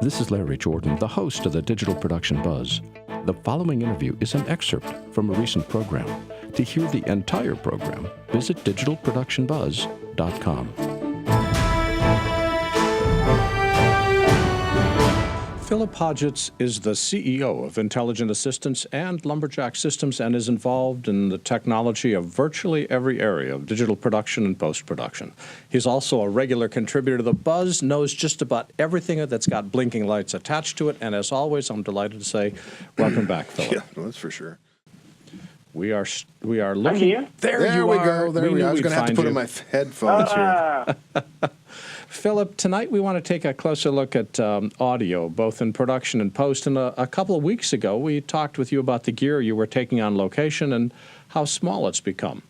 This is Larry Jordan, the host of the Digital Production Buzz. The following interview is an excerpt from a recent program. To hear the entire program, visit digitalproductionbuzz.com. Philip Hodgetts is the CEO of Intelligent Assistance and Lumberjack Systems and is involved in the technology of virtually every area of digital production and post-production. He's also a regular contributor to The Buzz, knows just about everything that's got blinking lights attached to it, and as always, I'm delighted to say, welcome back, Philip. Yeah, well, that's for sure. We are looking. Here. There we go. There we go. I was going to have to put in my headphones here. Philip, tonight we want to take a closer look at audio, both in production and post. And a couple of weeks ago, we talked with you about the gear you were taking on location and how small it's become.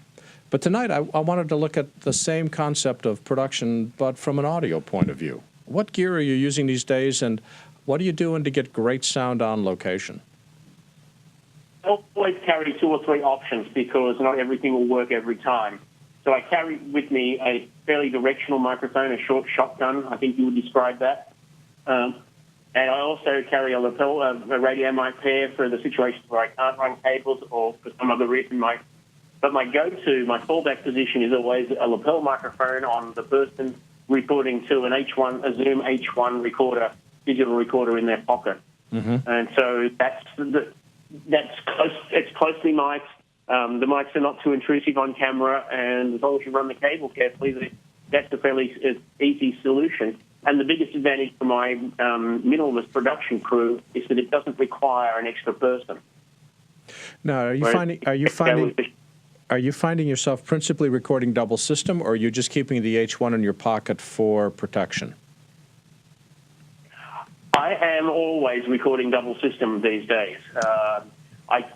But tonight, I wanted to look at the same concept of production, but from an audio point of view. What gear are you using these days, and what are you doing to get great sound on location? I always carry 2 or 3 options because not everything will work every time. So I carry with me a fairly directional microphone, a short shotgun, I think you would describe that. And I also carry a lapel, a radio mic pair for the situations where I can't run cables or for some other reason. But my go-to, my fallback position is always a lapel microphone on the person recording to a Zoom H1 recorder, digital recorder in their pocket. Mm-hmm. And so it's closely mic'd. The mics are not too intrusive on camera, and as long as you run the cable carefully, that's a fairly easy solution. And the biggest advantage for my minimalist production crew is that it doesn't require an extra person. Now, are you finding yourself principally recording double system, or are you just keeping the H1 in your pocket for protection? I am always recording double system these days.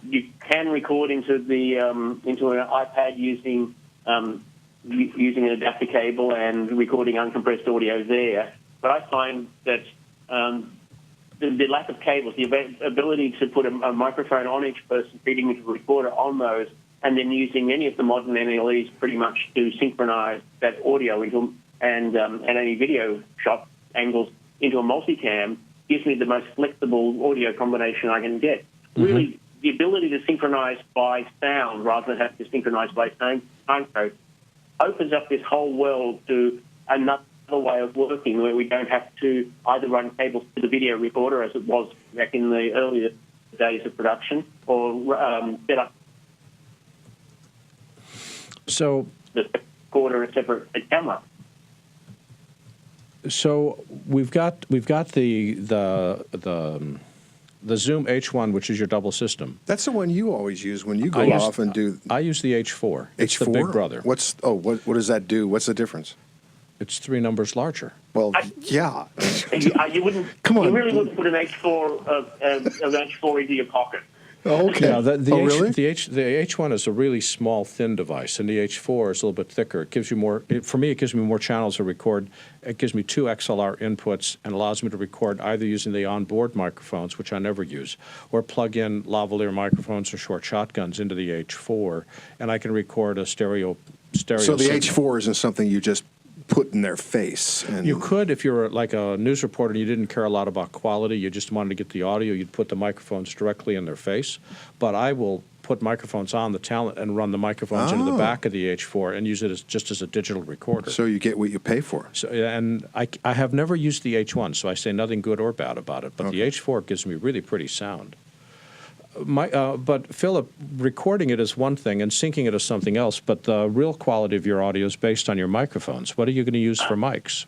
You can record into an iPad using an adapter cable and recording uncompressed audio there. But I find that the lack of cables, the ability to put a microphone on each person, feeding into a recorder on those, and then using any of the modern NLEs pretty much to synchronize that audio into and any video shot angles into a multicam gives me the most flexible audio combination I can get. Mm-hmm. Really, the ability to synchronize by sound rather than have to synchronize by time code opens up this whole world to another way of working where we don't have to either run cables to the video recorder as it was back in the earlier days of production or set up the recorder a separate camera. So we've got the Zoom H1, which is your double system. That's the one you always use when you go off and do. I use the H4. It's the big brother. What does that do? What's the difference? It's 3 numbers larger. Well, yeah. You wouldn't. Come on. You really wouldn't put an H4 into your pocket. Oh, okay. Yeah, really? The H1 is a really small, thin device, and the H4 is a little bit thicker. It gives you more. For me, it gives me more channels to record. It gives me 2 XLR inputs and allows me to record either using the onboard microphones, which I never use, or plug in lavalier microphones or short shotguns into the H4, and I can record a stereo. So the signal. H4 isn't something you just put in their face. And you could, if you're like a news reporter and you didn't care a lot about quality, you just wanted to get the audio, you'd put the microphones directly in their face. But I will put microphones on the talent and run the microphones into the back of the H4 and use it just as a digital recorder. So you get what you pay for. So, and I have never used the H1, so I say nothing good or bad about it. But the H4 gives me really pretty sound. But Philip, recording it is one thing and syncing it is something else, but the real quality of your audio is based on your microphones. What are you going to use for mics?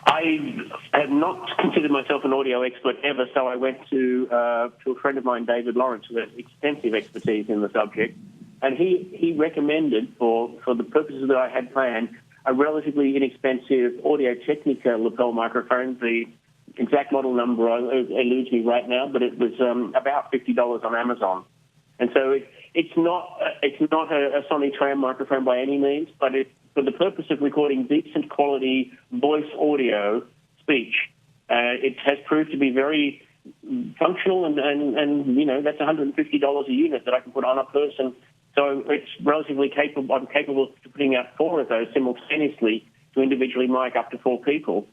I have not considered myself an audio expert ever, so I went to a friend of mine, David Lawrence, who has extensive expertise in the subject, and he recommended for the purposes that I had planned a relatively inexpensive Audio-Technica lapel microphone. The exact model number eludes me right now, but it was about $50 on Amazon. And so it's not a Sony Tram microphone by any means, but for the purpose of recording decent quality voice audio speech, it has proved to be very functional, and that's $150 a unit that I can put on a person. So it's relatively capable. I'm capable of putting out 4 of those simultaneously to individually mic up to 4 people.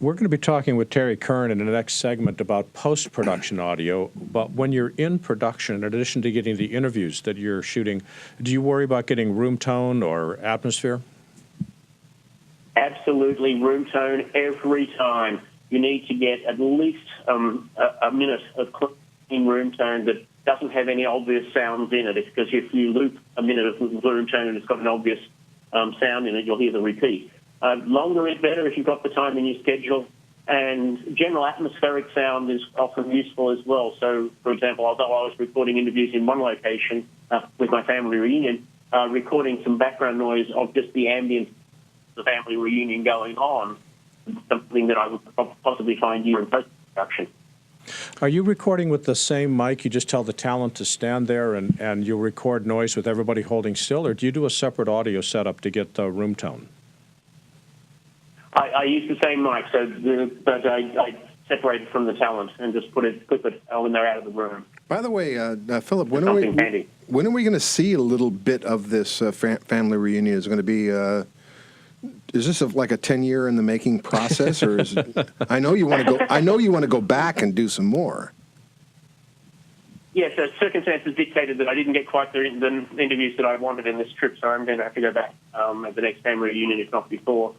We're going to be talking with Terry Kern in the next segment about post-production audio, but when you're in production, in addition to getting the interviews that you're shooting, do you worry about getting room tone or atmosphere? Absolutely, room tone every time. You need to get at least a minute of clean room tone that doesn't have any obvious sounds in it, because if you loop a minute of room tone and it's got an obvious sound in it, you'll hear the repeat. Longer is better if you've got the time in your schedule, and general atmospheric sound is often useful as well. So, for example, although I was recording interviews in one location with my family reunion, recording some background noise of just the ambience of the family reunion going on, something that I would possibly find here in post-production. Are you recording with the same mic? You just tell the talent to stand there and you record noise with everybody holding still, or do you do a separate audio setup to get the room tone? I use the same mic, but I separate it from the talent and just clip it when they're out of the room. By the way, Philip, when are we going to see a little bit of this family reunion? Is it going to be? Is this like a 10-year in the making process, or is it, I know you want to go back and do some more. Yes, circumstances dictated that I didn't get quite the interviews that I wanted in this trip, so I'm going to have to go back at the next family reunion, if not before.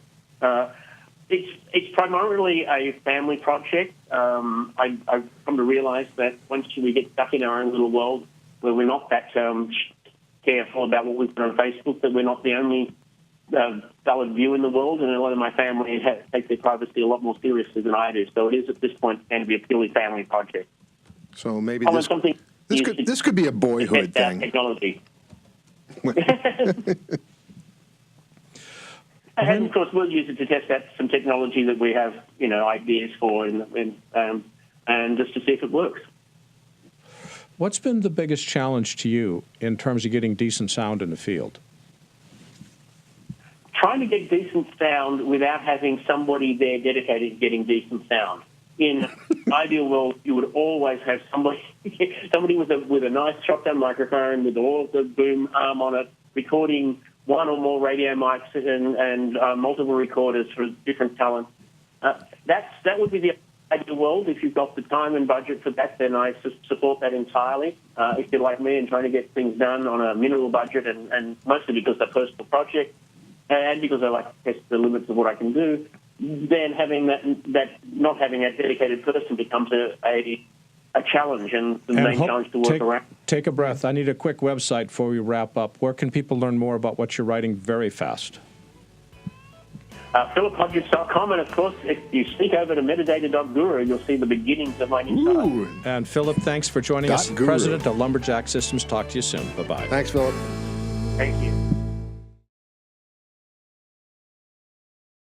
It's primarily a family project. I've come to realize that once we get stuck in our own little world where we're not that careful about what we put on Facebook, that we're not the only valid view in the world, and a lot of my family take their privacy a lot more seriously than I do. So it is at this point going to be a purely family project. So maybe this could be a boyhood thing. Technology. And of course, we'll use it to test out some technology that we have, ideas for, and just to see if it works. What's been the biggest challenge to you in terms of getting decent sound in the field? Trying to get decent sound without having somebody there dedicated to getting decent sound. In an ideal world, you would always have somebody with a nice shotgun microphone with all of the boom arm on it, recording one or more radio mics and multiple recorders for different talents. That would be the ideal world. If you've got the time and budget for that, then I support that entirely. If you're like me and trying to get things done on a minimal budget, and mostly because they're personal projects, and because I like to test the limits of what I can do, then having that not having that dedicated person becomes a challenge, and the main challenge to work around. Take a breath. I need a quick website before we wrap up. Where can people learn more about what you're writing very fast? PhilipHodgetts.com, and of course, if you sneak over to metadata.guru, you'll see the beginnings of my new site. And Philip, thanks for joining us. Guru. President of Lumberjack Systems. Talk to you soon. Bye-bye. Thanks, Philip. Thank you.